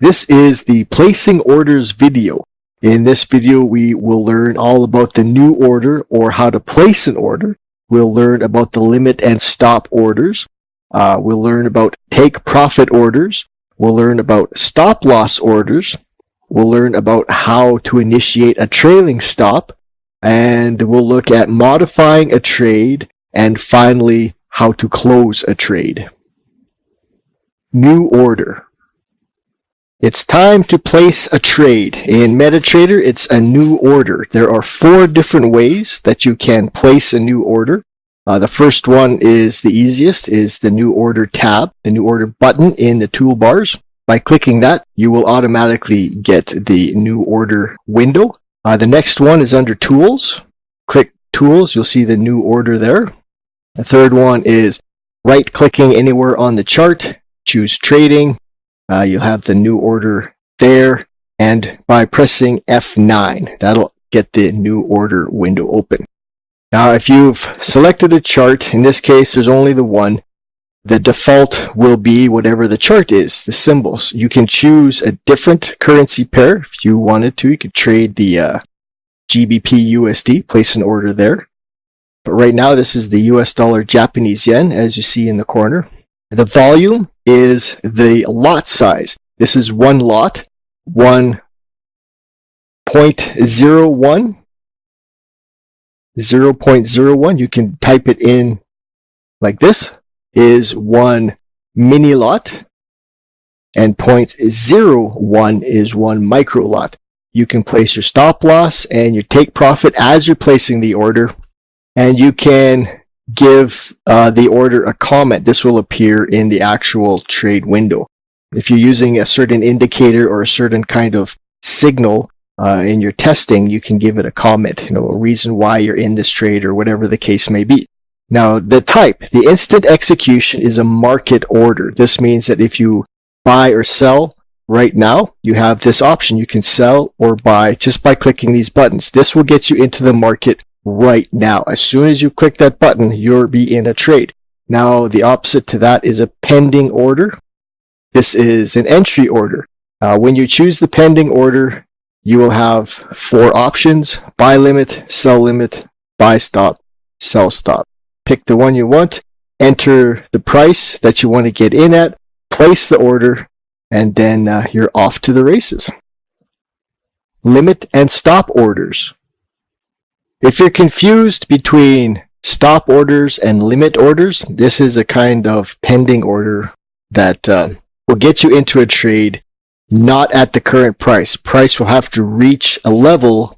This is the placing orders video. In this video, we will learn all about the new order or how to place an order. We'll learn about the limit and stop orders. We'll learn about take profit orders. We'll learn about stop loss orders. We'll learn about how to initiate a trailing stop. And we'll look at modifying a trade. And finally, how to close a trade. New order. It's time to place a trade. In MetaTrader, it's a new order. There are 4 different ways that you can place a new order. The first one is the easiest, is the new order tab, the new order button in the toolbars. By clicking that, you will automatically get the new order window. The next one is under tools. Click tools, you'll see the new order there. The third one is right-clicking anywhere on the chart, choose trading. You'll have the new order there, and by pressing F9, that'll get the new order window open. Now, if you've selected a chart, in this case, there's only the one, the default will be whatever the chart is, the symbols. You can choose a different currency pair if you wanted to. You could trade the GBP USD, place an order there. But right now, this is the US dollar Japanese yen, as you see in the corner. The volume is the lot size. This is one lot, 1.01, 0.01. You can type it in like this, is one mini lot, and 0.01 is one micro lot. You can place your stop loss and your take profit as you're placing the order, and you can give the order a comment. This will appear in the actual trade window. If you're using a certain indicator or a certain kind of signal in your testing, you can give it a comment, a reason why you're in this trade or whatever the case may be. Now, the type, the instant execution is a market order. This means that if you buy or sell right now, you have this option. You can sell or buy just by clicking these buttons. This will get you into the market right now. As soon as you click that button, you'll be in a trade. Now, the opposite to that is a pending order. This is an entry order. When you choose the pending order, you will have 4 options: buy limit, sell limit, buy stop, sell stop. Pick the one you want, enter the price that you want to get in at, place the order, and then you're off to the races. Limit and stop orders. If you're confused between stop orders and limit orders, this is a kind of pending order that will get you into a trade not at the current price. Price will have to reach a level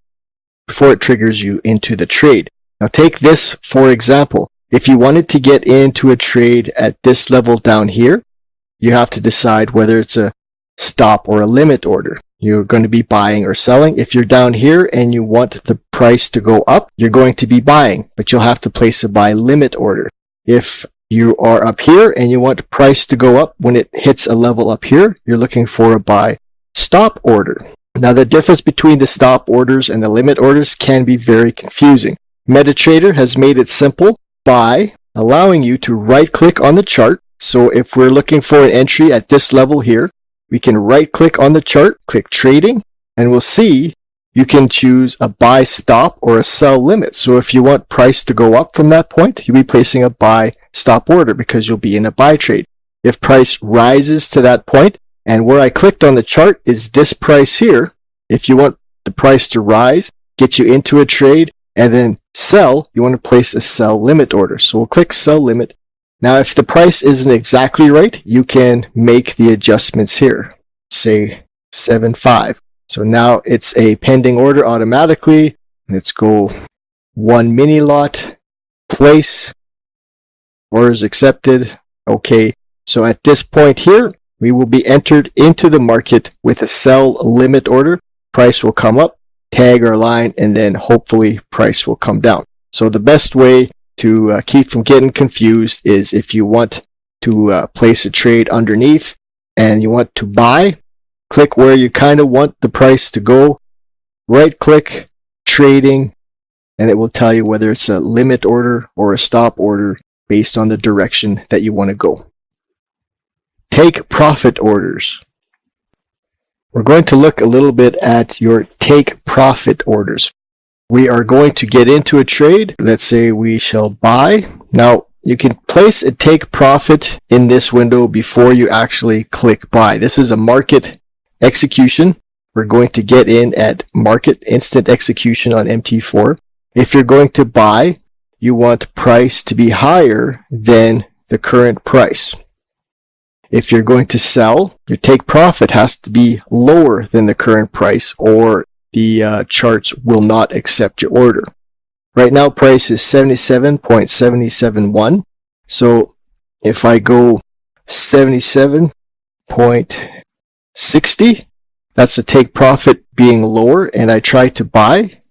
before it triggers you into the trade. Now take this for example. If you wanted to get into a trade at this level down here, you have to decide whether it's a stop or a limit order. You're going to be buying or selling. If you're down here and you want the price to go up, you're going to be buying, but you'll have to place a buy limit order. If you are up here and you want price to go up when it hits a level up here, you're looking for a buy stop order. Now, the difference between the stop orders and the limit orders can be very confusing. MetaTrader has made it simple by allowing you to right-click on the chart. So if we're looking for an entry at this level here, we can right-click on the chart, click trading, and we'll see you can choose a buy stop or a sell limit. So if you want price to go up from that point, you'll be placing a buy stop order because you'll be in a buy trade. If price rises to that point, and where I clicked on the chart is this price here, if you want the price to rise, get you into a trade, and then sell, you want to place a sell limit order. So we'll click sell limit. Now, if the price isn't exactly right, you can make the adjustments here. Say 7.5. So now it's a pending order automatically. Let's go 1 mini lot, place, orders accepted. Okay. So at this point here, we will be entered into the market with a sell limit order. Price will come up, tag our line, and then hopefully price will come down. So the best way to keep from getting confused is if you want to place a trade underneath and you want to buy, click where you kind of want the price to go, right click, trading, and it will tell you whether it's a limit order or a stop order based on the direction that you want to go. Take profit orders. we're going to look a little bit at your take profit orders. We are going to get into a trade. Let's say we shall buy. Now, you can place a take profit in this window before you actually click buy. This is a market execution. We're going to get in at market instant execution on MT4. If you're going to buy, you want price to be higher than the current price. If you're going to sell, your take profit has to be lower than the current price, or the charts will not accept your order. Right now, price is 77.771. So if I go 77.60, that's the take profit being lower, and I try to buy,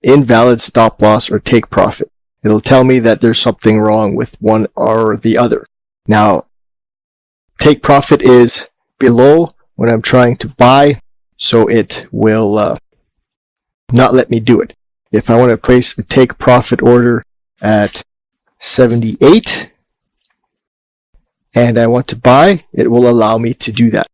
invalid stop loss or take profit. It'll tell me that there's something wrong with one or the other. Now, take profit is below when I'm trying to buy, so it will not let me do it. If I want to place a take profit order at 78 and I want to buy, it will allow me to do that.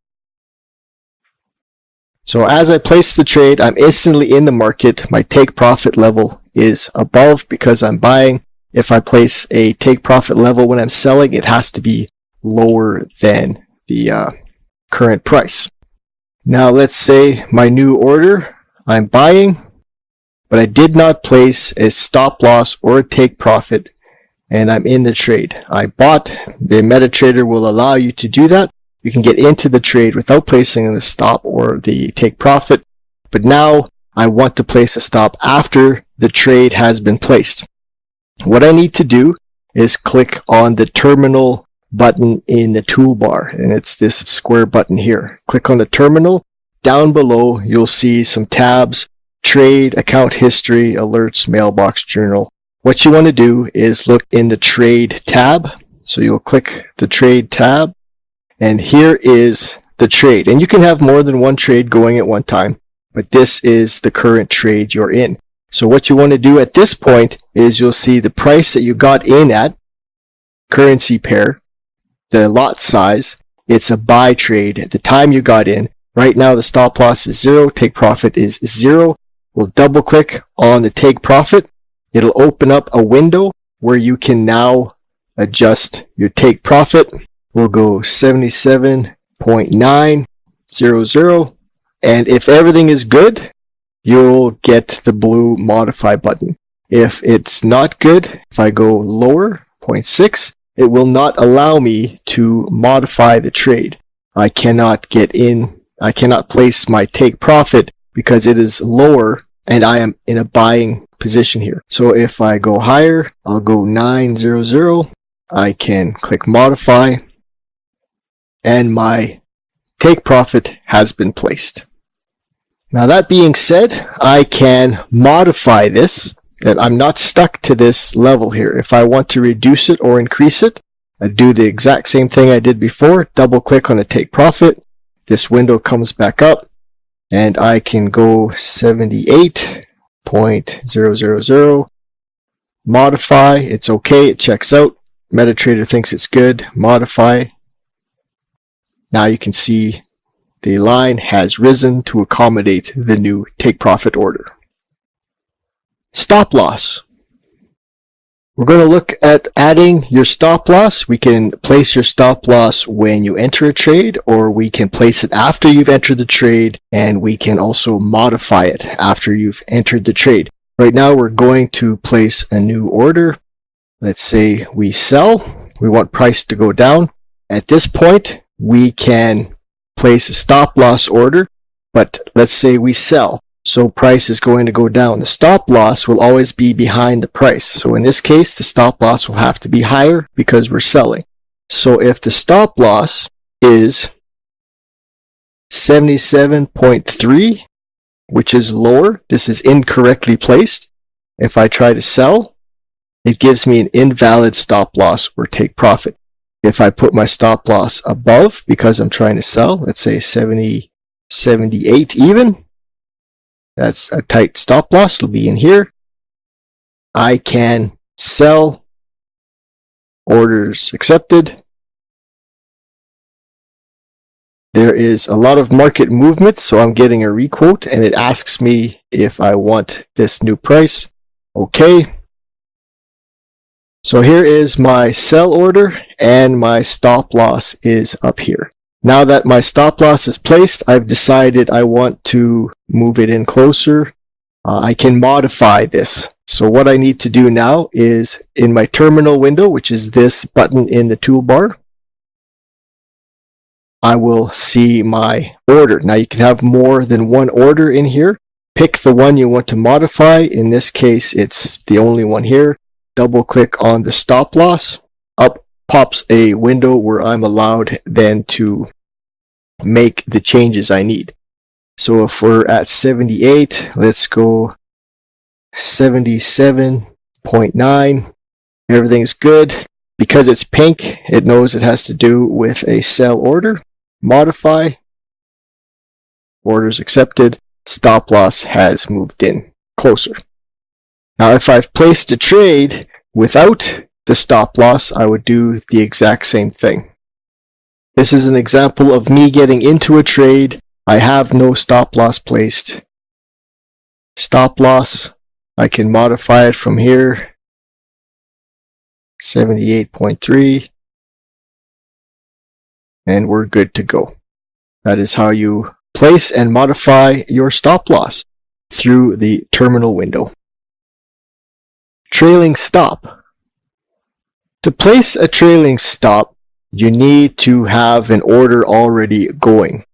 So as I place the trade, I'm instantly in the market. My take profit level is above because I'm buying. If I place a take profit level when I'm selling, it has to be lower than the current price. Now let's say my new order, I'm buying, but I did not place a stop loss or a take profit, and I'm in the trade. I bought. The MetaTrader will allow you to do that. You can get into the trade without placing the stop or the take profit. But now I want to place a stop after the trade has been placed. What I need to do is click on the terminal button in the toolbar, and it's this square button here. Click on the terminal. Down below, you'll see some tabs: trade, account history, alerts, mailbox, journal. What you want to do is look in the trade tab. So you'll click the trade tab, and here is the trade. And you can have more than one trade going at one time, but this is the current trade you're in. So what you want to do at this point is you'll see the price that you got in at, currency pair, the lot size. It's a buy trade at the time you got in. Right now the stop loss is 0, take profit is 0. We'll double click on the take profit. It'll open up a window where you can now adjust your take profit. We'll go 77.900, and if everything is good, you'll get the blue modify button. If it's not good, if I go lower, 0.6, it will not allow me to modify the trade. I cannot get in, I cannot place my take profit because it is lower and I am in a buying position here. So if I go higher, I'll go 900. I can click modify, and my take profit has been placed. Now that being said, I can modify this, and I'm not stuck to this level here. If I want to reduce it or increase it, I do the exact same thing I did before. Double click on the take profit. This window comes back up, and I can go 78.000, modify. It's okay, it checks out. MetaTrader thinks it's good. Modify. Now you can see the line has risen to accommodate the new take profit order. Stop loss. We're going to look at adding your stop loss. We can place your stop loss when you enter a trade, or we can place it after you've entered the trade, and we can also modify it after you've entered the trade. Right now we're going to place a new order. Let's say we sell. We want price to go down. At this point, we can place a stop loss order, but let's say we sell. So price is going to go down. The stop loss will always be behind the price. So in this case, the stop loss will have to be higher because we're selling. So if the stop loss is 77.3, which is lower, this is incorrectly placed. If I try to sell, it gives me an invalid stop loss or take profit. If I put my stop loss above because I'm trying to sell, let's say 70, 78 even, that's a tight stop loss, it'll be in here. I can sell, orders accepted. there is a lot of market movement, so I'm getting a requote, and it asks me if I want this new price. Okay. So here is my sell order, and my stop loss is up here. Now that my stop loss is placed, I've decided I want to move it in closer. I can modify this. So what I need to do now is in my terminal window, which is this button in the toolbar, I will see my order. Now you can have more than one order in here. Pick the one you want to modify. In this case, it's the only one here. Double click on the stop loss. Up pops a window where I'm allowed then to make the changes I need. So if we're at 78, let's go 77.9. Everything's good. Because it's pink, it knows it has to do with a sell order. Modify. Orders accepted. Stop loss has moved in closer. Now if I've placed a trade without the stop loss, I would do the exact same thing. This is an example of me getting into a trade. I have no stop loss placed. Stop loss, I can modify it from here. 78.3. And we're good to go. That is how you place and modify your stop loss through the terminal window. Trailing stop. To place a trailing stop, you need to have an order already going.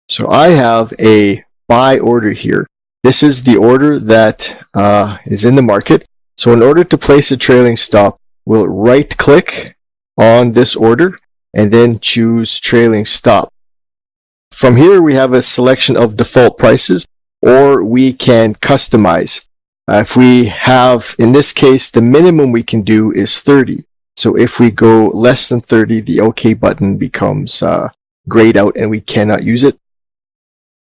So I have a buy order here. This is the order that is in the market. So in order to place a trailing stop, we'll right click on this order and then choose trailing stop. From here, we have a selection of default prices, or we can customize. If we have, in this case, the minimum we can do is 30. So if we go less than 30, the OK button becomes grayed out and we cannot use it.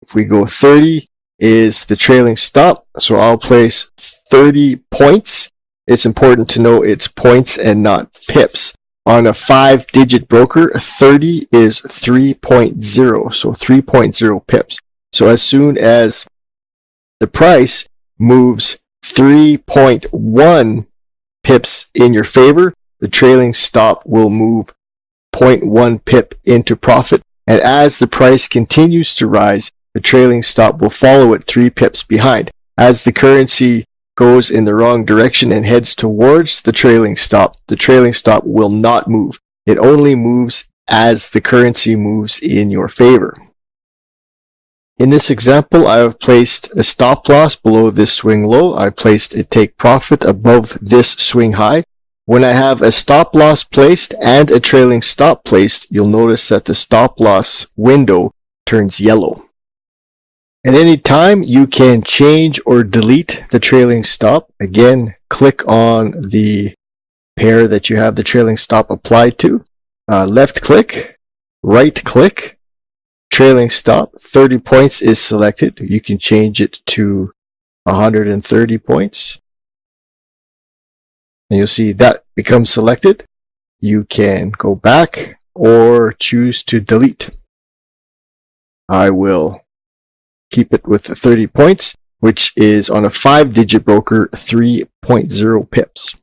If we go 30 is the trailing stop. So I'll place 30 points. It's important to know it's points and not pips. On a 5-digit broker, 30 is 3.0, so 3.0 pips. So as soon as the price moves 3.1 pips in your favor, the trailing stop will move 0.1 pip into profit. And as the price continues to rise, the trailing stop will follow it 3 pips behind. As the currency goes in the wrong direction and heads towards the trailing stop will not move. It only moves as the currency moves in your favor. In this example, I have placed a stop loss below this swing low. I placed a take profit above this swing high. When I have a stop loss placed and a trailing stop placed, you'll notice that the stop loss window turns yellow. At any time, you can change or delete the trailing stop. Again, click on the pair that you have the trailing stop applied to. Left click, right click, trailing stop. 30 points is selected. You can change it to 130 points. And you'll see that becomes selected. You can go back or choose to delete. I will keep it with 30 points, which is on a 5-digit broker, 3.0 pips.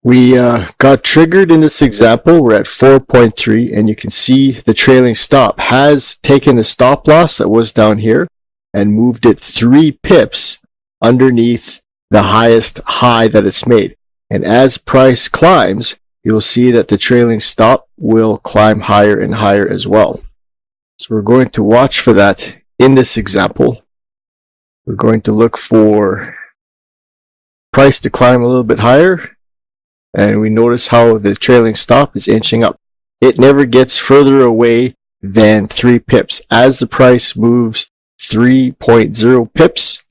We got triggered in this example. We're at 4.3, and you can see the trailing stop has taken the stop loss that was down here and moved it 3 pips underneath the highest high that it's made. And as price climbs, you'll see that the trailing stop will climb higher and higher as well. So we're going to watch for that in this example. We're going to look for price to climb a little bit higher. And we notice how the trailing stop is inching up. It never gets further away than 3 pips. As the price moves 3.0 pips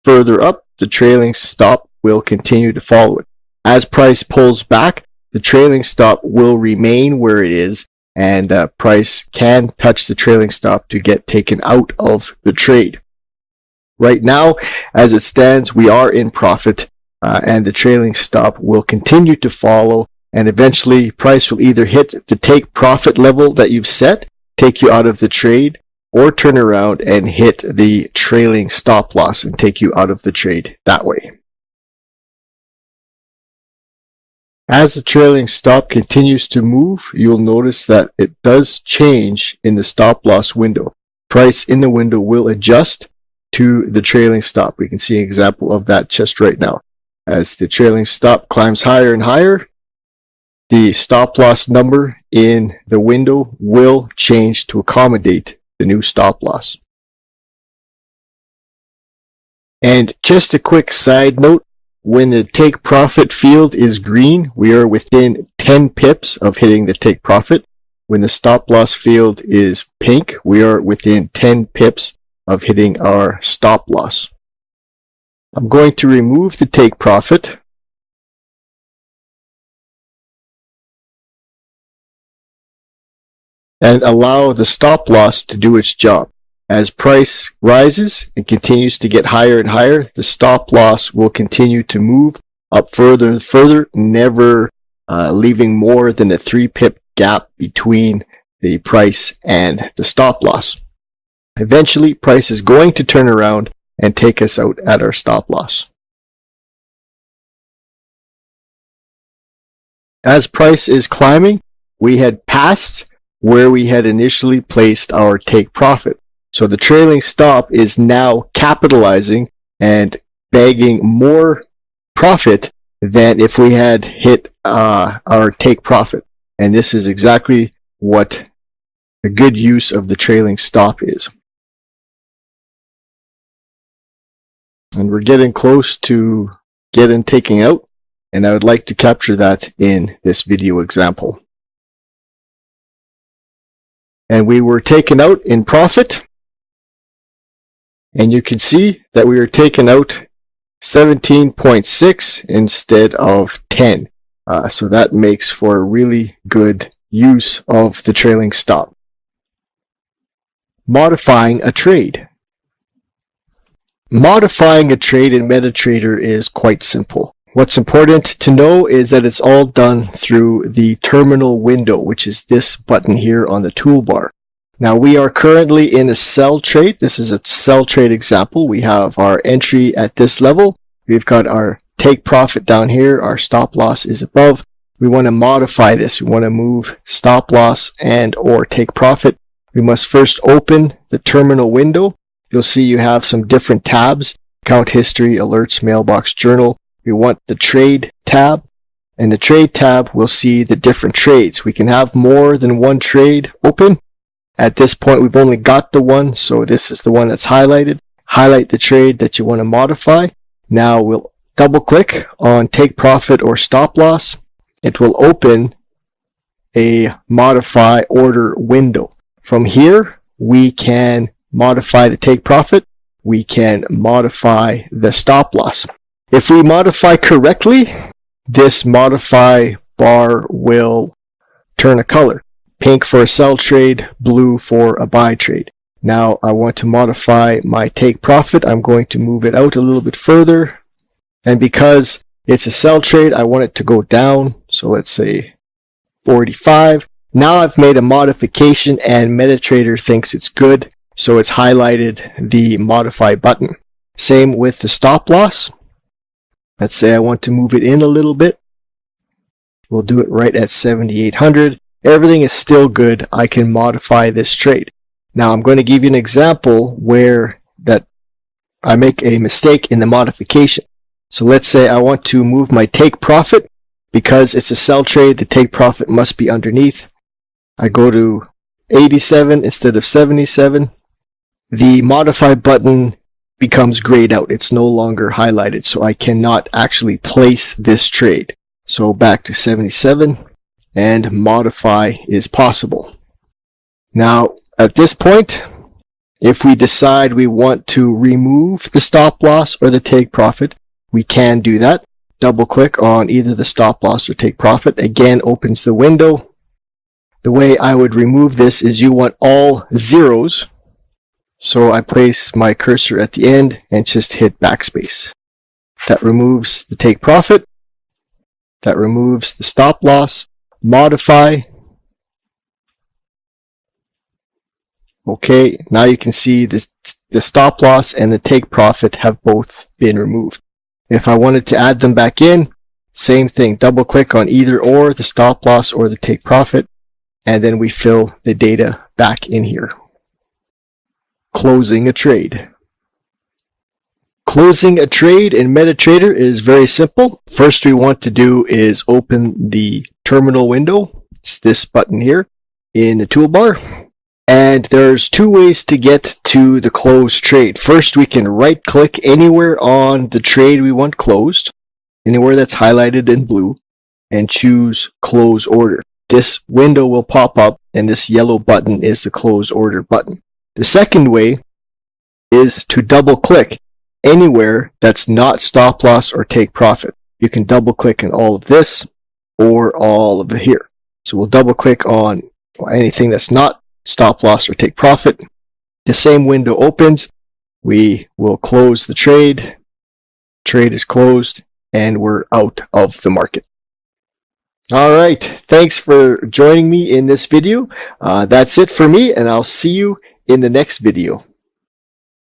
further up, the trailing stop will continue to follow it. As price pulls back, the trailing stop will remain where it is, and price can touch the trailing stop to get taken out of the trade. Right now, as it stands, we are in profit, and the trailing stop will continue to follow and eventually price will either hit the take profit level that you've set, take you out of the trade, or turn around and hit the trailing stop loss and take you out of the trade that way. As the trailing stop continues to move, you'll notice that it does change in the stop loss window. Price in the window will adjust to the trailing stop. We can see an example of that just right now. As the trailing stop climbs higher and higher, the stop loss number in the window will change to accommodate the new stop loss. And just a quick side note, when the take profit field is green, we are within 10 pips of hitting the take profit. When the stop loss field is pink, we are within 10 pips of hitting our stop loss. I'm going to remove the take profit. And allow the stop loss to do its job. As price rises and continues to get higher and higher, the stop loss will continue to move up further and further, never leaving more than a 3 pip gap between the price and the stop loss. Eventually, price is going to turn around and take us out at our stop loss. As price is climbing, we had passed where we had initially placed our take profit. So the trailing stop is now capitalizing and bagging more profit than if we had hit our take profit. And this is exactly what a good use of the trailing stop is. And we're getting close to taking out, and I would like to capture that in this video example. And we were taken out in profit. And you can see that we were taken out 17.6 instead of 10. So that makes for a really good use of the trailing stop. Modifying a trade. Modifying a trade in MetaTrader is quite simple. What's important to know is that it's all done through the terminal window, which is this button here on the toolbar. Now we are currently in a sell trade. This is a sell trade example. We have our entry at this level. We've got our take profit down here. Our stop loss is above. We want to modify this. We want to move stop loss and or take profit. We must first open the terminal window. You'll see you have some different tabs: account history, alerts, mailbox, journal. We want the trade tab. And the trade tab will see the different trades. We can have more than one trade open. At this point, we've only got the one, so this is the one that's highlighted. Highlight the trade that you want to modify. Now we'll double click on take profit or stop loss. It will open a modify order window. From here, we can modify the take profit. We can modify the stop loss. If we modify correctly, this modify bar will turn a color. Pink for a sell trade, blue for a buy trade. Now I want to modify my take profit. I'm going to move it out a little bit further. And because it's a sell trade, I want it to go down. So let's say 45. Now I've made a modification and MetaTrader thinks it's good. So it's highlighted the modify button. Same with the stop loss. Let's say I want to move it in a little bit. We'll do it right at 7,800. Everything is still good. I can modify this trade. Now I'm going to give you an example where that I make a mistake in the modification. So let's say I want to move my take profit. Because it's a sell trade, the take profit must be underneath. I go to 87 instead of 77. The modify button becomes grayed out. It's no longer highlighted, so I cannot actually place this trade. So back to 77. And modify is possible. Now, at this point, if we decide we want to remove the stop loss or the take profit, we can do that. Double click on either the stop loss or take profit. Again, opens the window. The way I would remove this is you want all zeros. So I place my cursor at the end and just hit backspace. That removes the take profit. that removes the stop loss, modify. Okay, now you can see this, the stop loss and the take profit have both been removed. If I wanted to add them back in, same thing, double click on either or, the stop loss or the take profit, and then we fill the data back in here. Closing a trade. Closing a trade in MetaTrader is very simple. First we want to do is open the terminal window. It's this button here in the toolbar. And there's two ways to get to the closed trade. First, we can right click anywhere on the trade we want closed, anywhere that's highlighted in blue, and choose close order. This window will pop up and this yellow button is the close order button. The second way is to double click anywhere that's not stop loss or take profit. You can double click on all of this or all of the here. So we'll double click on anything that's not stop loss or take profit. The same window opens. We will close the trade. Trade is closed and we're out of the market. All right. Thanks for joining me in this video. That's it for me, and I'll see you in the next video.